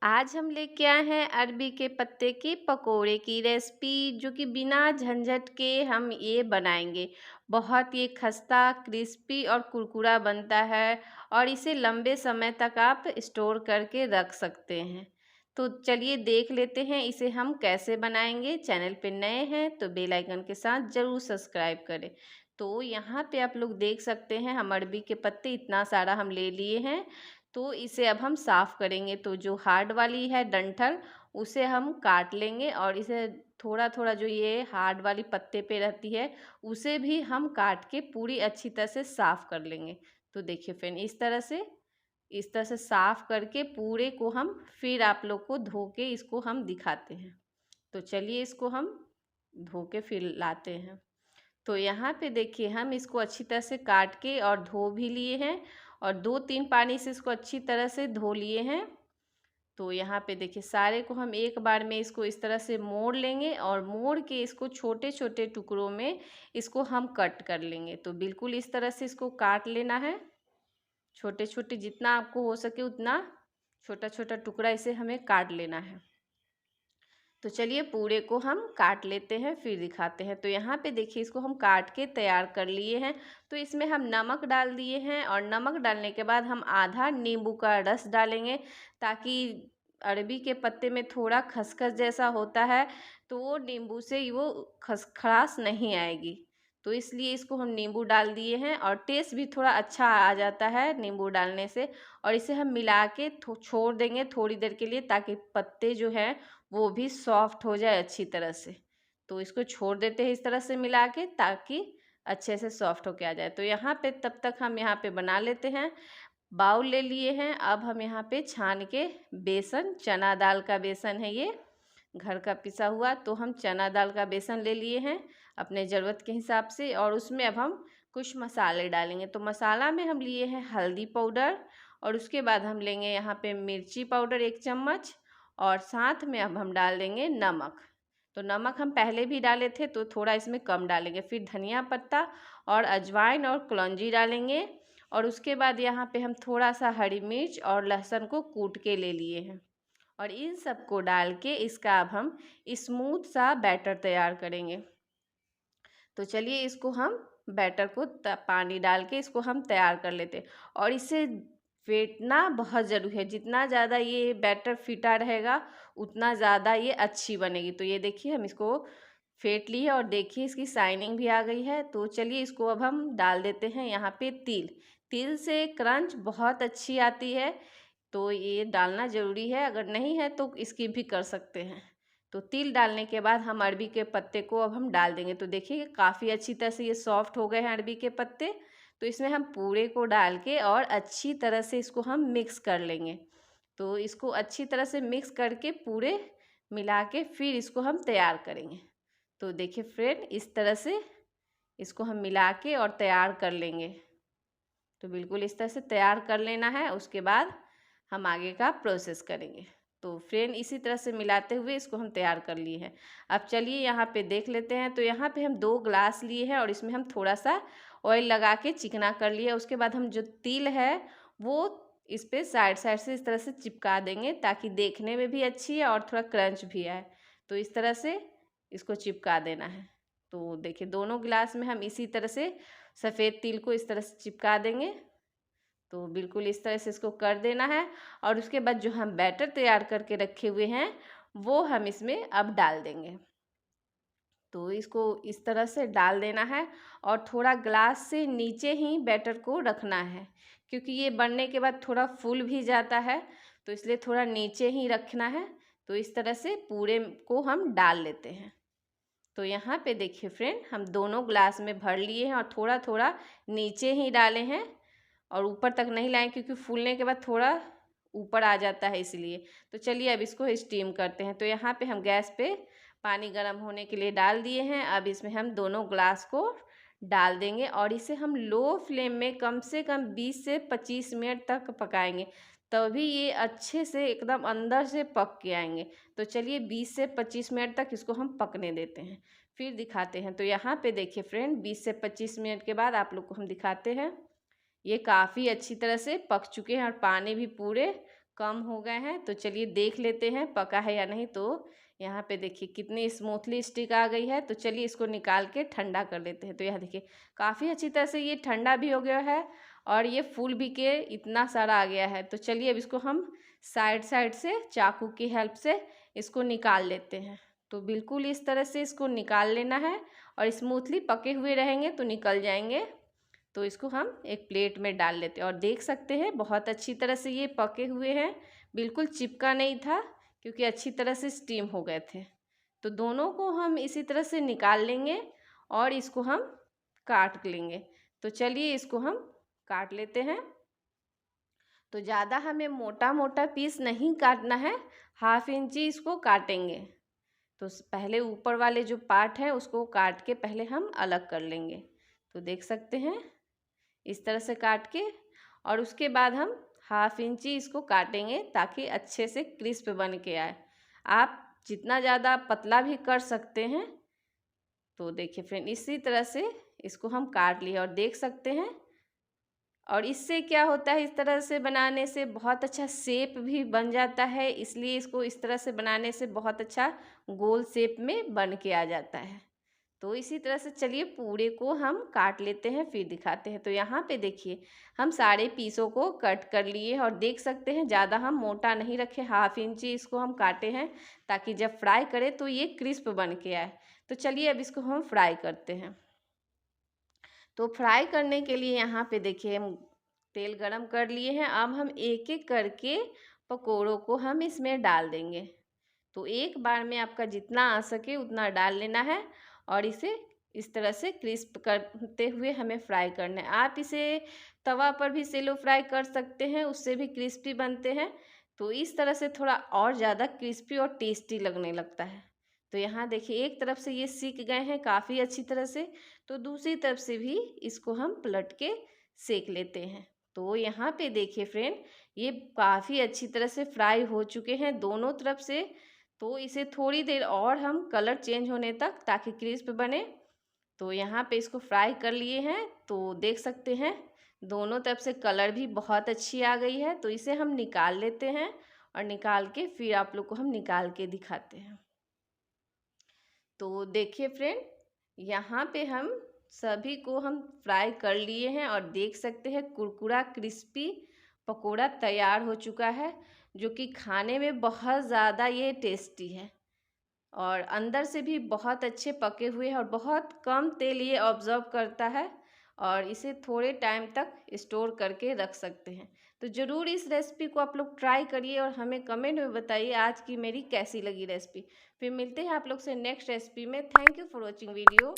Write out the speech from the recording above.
आज हम लेके आए हैं अरबी के पत्ते के पकोड़े की रेसिपी, जो कि बिना झंझट के हम ये बनाएंगे। बहुत ये खस्ता, क्रिस्पी और कुरकुरा बनता है और इसे लंबे समय तक आप स्टोर करके रख सकते हैं। तो चलिए देख लेते हैं इसे हम कैसे बनाएंगे। चैनल पे नए हैं तो बेल आइकन के साथ ज़रूर सब्सक्राइब करें। तो यहाँ पे आप लोग देख सकते हैं, हम अरबी के पत्ते इतना सारा हम ले लिए हैं। तो इसे अब हम साफ़ करेंगे। तो जो हार्ड वाली है डंठल, उसे हम काट लेंगे और इसे थोड़ा थोड़ा, जो ये हार्ड वाली पत्ते पे रहती है, उसे भी हम काट के पूरी अच्छी तरह से साफ़ कर लेंगे। तो देखिए फ्रेंड, इस तरह से साफ़ करके पूरे को हम फिर आप लोग को धो के इसको हम दिखाते हैं। तो चलिए इसको हम धो के फिर लाते हैं। तो यहाँ पे देखिए, हम इसको अच्छी तरह से काट के और धो भी लिए हैं और 2-3 पानी से इसको अच्छी तरह से धो लिए हैं। तो यहाँ पे देखिए, सारे को हम एक बार में इसको इस तरह से मोड़ लेंगे और मोड़ के इसको छोटे छोटे टुकड़ों में इसको हम कट कर लेंगे। तो बिल्कुल इस तरह से इसको काट लेना है। छोटे छोटे, जितना आपको हो सके उतना छोटा छोटा टुकड़ा इसे हमें काट लेना है। तो चलिए पूरे को हम काट लेते हैं, फिर दिखाते हैं। तो यहाँ पे देखिए, इसको हम काट के तैयार कर लिए हैं। तो इसमें हम नमक डाल दिए हैं और नमक डालने के बाद हम आधा नींबू का रस डालेंगे, ताकि अरबी के पत्ते में थोड़ा खसखस जैसा होता है, तो वो नींबू से वो खसखरास नहीं आएगी। तो इसलिए इसको हम नींबू डाल दिए हैं और टेस्ट भी थोड़ा अच्छा आ जाता है नींबू डालने से। और इसे हम मिला के छोड़ देंगे थोड़ी देर के लिए, ताकि पत्ते जो हैं वो भी सॉफ्ट हो जाए अच्छी तरह से। तो इसको छोड़ देते हैं इस तरह से मिला के, ताकि अच्छे से सॉफ्ट होके आ जाए। तो यहाँ पे तब तक हम यहाँ पे बना लेते हैं। बाउल ले लिए हैं। अब हम यहाँ पे छान के बेसन, चना दाल का बेसन है ये, घर का पिसा हुआ, तो हम चना दाल का बेसन ले लिए हैं अपने ज़रूरत के हिसाब से। और उसमें अब हम कुछ मसाले डालेंगे। तो मसाला में हम लिए हैं हल्दी पाउडर, और उसके बाद हम लेंगे यहाँ पे मिर्ची पाउडर 1 चम्मच, और साथ में अब हम डाल देंगे नमक। तो नमक हम पहले भी डाले थे तो थोड़ा इसमें कम डालेंगे। फिर धनिया पत्ता और अजवाइन और कलौंजी डालेंगे। और उसके बाद यहाँ पे हम थोड़ा सा हरी मिर्च और लहसुन को कूट के ले लिए हैं। और इन सबको डाल के इसका अब हम स्मूथ सा बैटर तैयार करेंगे। तो चलिए इसको हम बैटर को पानी डाल के इसको हम तैयार कर लेते हैं। और इसे फेंटना बहुत ज़रूरी है। जितना ज़्यादा ये बैटर फिटा रहेगा उतना ज़्यादा ये अच्छी बनेगी। तो ये देखिए, हम इसको फेंट लिए और देखिए इसकी शाइनिंग भी आ गई है। तो चलिए इसको अब हम डाल देते हैं यहाँ पे तिल। तिल से क्रंच बहुत अच्छी आती है, तो ये डालना ज़रूरी है। अगर नहीं है तो इसकी भी कर सकते हैं। तो तिल डालने के बाद हम अरबी के पत्ते को अब हम डाल देंगे। तो देखिए काफ़ी अच्छी तरह से ये सॉफ्ट हो गए हैं अरबी के पत्ते। तो इसमें हम पूरे को डाल के और अच्छी तरह से इसको हम मिक्स कर लेंगे। तो इसको अच्छी तरह से मिक्स करके पूरे मिला के फिर इसको हम तैयार करेंगे। तो देखिए फ्रेंड, इस तरह से इसको हम मिला के और तैयार कर लेंगे। तो बिल्कुल इस तरह से तैयार कर लेना है। उसके बाद हम आगे का प्रोसेस करेंगे। तो फ्रेंड, इसी तरह से मिलाते हुए इसको हम तैयार कर लिए हैं। अब चलिए यहाँ पे देख लेते हैं। तो यहाँ पे हम 2 ग्लास लिए हैं और इसमें हम थोड़ा सा ऑयल लगा के चिकना कर लिए। उसके बाद हम जो तिल है वो इस पे साइड साइड से इस तरह से चिपका देंगे, ताकि देखने में भी अच्छी है और थोड़ा क्रंच भी आए। तो इस तरह से इसको चिपका देना है। तो देखिए, दोनों गिलास में हम इसी तरह से सफ़ेद तिल को इस तरह से चिपका देंगे। तो बिल्कुल इस तरह से इसको कर देना है। और उसके बाद जो हम बैटर तैयार करके रखे हुए हैं वो हम इसमें अब डाल देंगे। तो इसको इस तरह से डाल देना है और थोड़ा ग्लास से नीचे ही बैटर को रखना है, क्योंकि ये बनने के बाद थोड़ा फूल भी जाता है, तो इसलिए थोड़ा नीचे ही रखना है। तो इस तरह से पूरे को हम डाल लेते हैं। तो यहाँ पे देखिए फ्रेंड, हम दोनों ग्लास में भर लिए हैं और थोड़ा थोड़ा नीचे ही डाले हैं और ऊपर तक नहीं लाएं, क्योंकि फूलने के बाद थोड़ा ऊपर आ जाता है इसलिए। तो चलिए अब इसको स्टीम करते हैं। तो यहाँ पे हम गैस पे पानी गर्म होने के लिए डाल दिए हैं। अब इसमें हम दोनों ग्लास को डाल देंगे और इसे हम लो फ्लेम में कम से कम 20 से 25 मिनट तक पकाएंगे, तभी ये अच्छे से एकदम अंदर से पक के आएंगे। तो चलिए 20 से 25 मिनट तक इसको हम पकने देते हैं, फिर दिखाते हैं। तो यहाँ पे देखिए फ्रेंड, 20 से 25 मिनट के बाद आप लोग को हम दिखाते हैं। ये काफ़ी अच्छी तरह से पक चुके हैं और पानी भी पूरे कम हो गए हैं। तो चलिए देख लेते हैं पका है या नहीं। तो यहाँ पे देखिए कितनी स्मूथली स्टिक आ गई है। तो चलिए इसको निकाल के ठंडा कर लेते हैं। तो यह देखिए काफ़ी अच्छी तरह से ये ठंडा भी हो गया है और ये फूल भी के इतना सारा आ गया है। तो चलिए अब इसको हम साइड साइड से चाकू की हेल्प से इसको निकाल लेते हैं। तो बिल्कुल इस तरह से इसको निकाल लेना है और स्मूथली पके हुए रहेंगे तो निकल जाएंगे। तो इसको हम एक प्लेट में डाल लेते हैं और देख सकते हैं बहुत अच्छी तरह से ये पके हुए हैं, बिल्कुल चिपका नहीं था क्योंकि अच्छी तरह से स्टीम हो गए थे। तो दोनों को हम इसी तरह से निकाल लेंगे और इसको हम काट लेंगे। तो चलिए इसको हम काट लेते हैं। तो ज़्यादा हमें मोटा मोटा पीस नहीं काटना है, 1/2 इंची इसको काटेंगे। तो पहले ऊपर वाले जो पार्ट है उसको काट के पहले हम अलग कर लेंगे। तो देख सकते हैं इस तरह से काट के, और उसके बाद हम 1/2 इंची इसको काटेंगे ताकि अच्छे से क्रिस्प बन के आए। आप जितना ज़्यादा पतला भी कर सकते हैं। तो देखिए फ्रेंड इसी तरह से इसको हम काट लिए और देख सकते हैं। और इससे क्या होता है, इस तरह से बनाने से बहुत अच्छा शेप भी बन जाता है, इसलिए इसको इस तरह से बनाने से बहुत अच्छा गोल शेप में बन के आ जाता है। तो इसी तरह से चलिए पूरे को हम काट लेते हैं फिर दिखाते हैं। तो यहाँ पे देखिए हम सारे पीसों को कट कर लिए और देख सकते हैं ज़्यादा हम मोटा नहीं रखे, 1/2 इंची इसको हम काटे हैं ताकि जब फ्राई करें तो ये क्रिस्प बन के आए। तो चलिए अब इसको हम फ्राई करते हैं। तो फ्राई करने के लिए यहाँ पे देखिए हम तेल गरम कर लिए हैं। अब हम एक एक करके पकोड़ों को हम इसमें डाल देंगे। तो एक बार में आपका जितना आ सके उतना डाल लेना है और इसे इस तरह से क्रिस्प करते हुए हमें फ्राई करना है। आप इसे तवा पर भी सेलो फ्राई कर सकते हैं, उससे भी क्रिस्पी बनते हैं। तो इस तरह से थोड़ा और ज़्यादा क्रिस्पी और टेस्टी लगने लगता है। तो यहाँ देखिए एक तरफ से ये सीख गए हैं काफ़ी अच्छी तरह से, तो दूसरी तरफ से भी इसको हम पलट के सेक लेते हैं। तो यहाँ पे देखिए फ्रेंड ये काफ़ी अच्छी तरह से फ्राई हो चुके हैं दोनों तरफ से। तो इसे थोड़ी देर और हम कलर चेंज होने तक ताकि क्रिस्प बने। तो यहाँ पे इसको फ्राई कर लिए हैं। तो देख सकते हैं दोनों तरफ से कलर भी बहुत अच्छी आ गई है। तो इसे हम निकाल लेते हैं और निकाल के फिर आप लोग को हम निकाल के दिखाते हैं। तो देखिए फ्रेंड यहाँ पे हम सभी को हम फ्राई कर लिए हैं और देख सकते हैं कुरकुरा क्रिस्पी पकोड़ा तैयार हो चुका है, जो कि खाने में बहुत ज़्यादा ये टेस्टी है और अंदर से भी बहुत अच्छे पके हुए हैं और बहुत कम तेल ये ऑब्जर्व करता है और इसे थोड़े टाइम तक स्टोर करके रख सकते हैं। तो ज़रूर इस रेसिपी को आप लोग ट्राई करिए और हमें कमेंट में बताइए आज की मेरी कैसी लगी रेसिपी। फिर मिलते हैं आप लोग से नेक्स्ट रेसिपी में। Thank you for watching video.